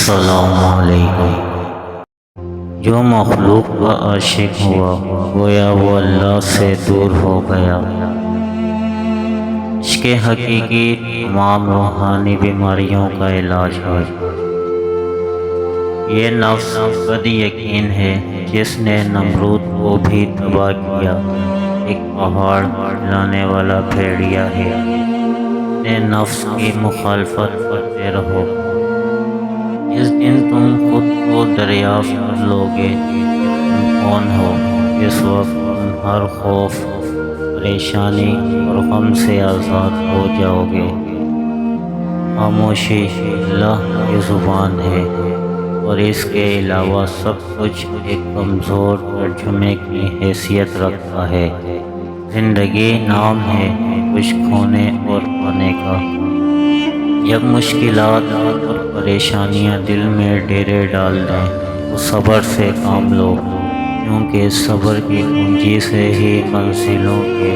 السلام علیکم۔ جو مخلوق کا عاشق ہوا گویا وہ اللہ سے دور ہو گیا۔ عشق حقیقی تمام روحانی بیماریوں کا علاج ہے۔ یہ نفس بد یقین ہے جس نے نمرود کو بھی تباہ کیا، ایک پہاڑ لانے والا بھیڑیا ہے۔ اپنے نفس کی مخالفت کرتے رہو، جس دن تم خود کو دریافت کر لو گے کہ تم کون ہو، اس وقت تم ہر خوف، پریشانی اور غم سے آزاد ہو جاؤ گے۔ خاموشی اللہ کی زبان ہے اور اس کے علاوہ سب کچھ ایک کمزور ترجمے کی حیثیت رکھتا ہے۔ زندگی نام ہے کچھ کھونے اور پانے کا۔ جب مشکلات اور پریشانیاں دل میں ڈیرے ڈال دیں تو صبر سے کام لو، کیونکہ صبر کی کنجی سے ہی منزلوں کے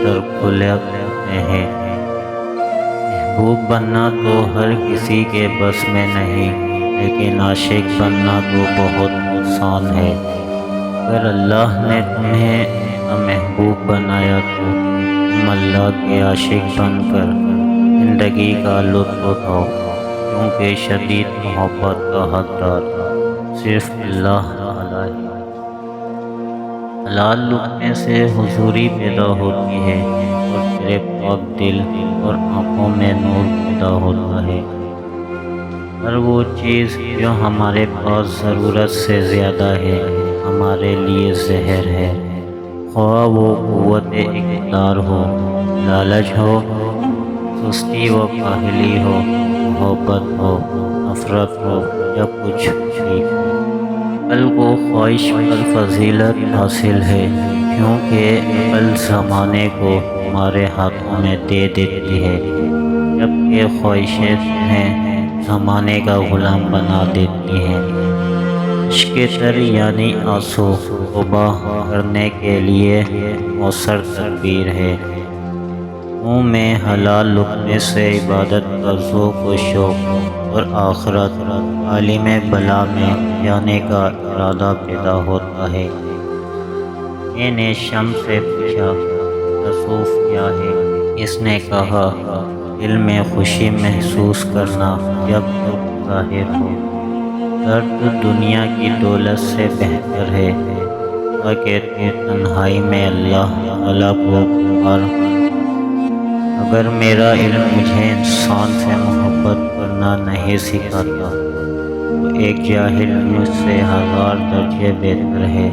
در کھلتے ہیں۔ محبوب بننا تو ہر کسی کے بس میں نہیں، لیکن عاشق بننا تو بہت آسان ہے۔ اگر اللہ نے تمہیں اپنا محبوب بنایا تو تم اللہ کے عاشق بن کر زندگی کا لطف اٹھاؤ، کیونکہ شدید محبت کا حقدار صرف اللہ تعالی ہے۔ حلال لقمے سے حضوری پیدا ہوتی ہے اور تیرے پاک دل اور آنکھوں میں نور پیدا ہوتا ہے۔ ہر وہ چیز جو ہمارے پاس ضرورت سے زیادہ ہے ہمارے لیے زہر ہے، خواہ وہ قوت اقتدار ہو، لالچ ہو، سستی و کاہلی ہو، محبت ہو، نفرت ہو یا کچھ بھی۔ عقل کو خواہش پر فضیلت حاصل ہے، کیونکہ عقل زمانے کو ہمارے ہاتھوں میں دے دیتی ہے، جبکہ خواہشیں تمہیں زمانے کا غلام بنا دیتی ہیں۔ عشق تر یعنی آنسو توبہ کرنے کے لیے مؤثر تدبیر ہے۔ منہ میں حلال لقمے سے عبادت کا ذوق و شوق اور آخرت عالم بلا میں جانے کا ارادہ پیدا ہوتا ہے۔ میں نے شمس سے پوچھا تصوف کیا ہے؟ اس نے کہا دل میں خوشی محسوس کرنا جب تک ظاہر ہو۔ درد دنیا کی دولت سے بہتر ہے، تاکہ تو تنہائی میں اللہ تعالیٰ کو پکار۔ اگر میرا علم مجھے انسان سے محبت کرنا نہیں سکھاتا تو ایک جاہل مجھ سے 1000 درجے بہتر ہے۔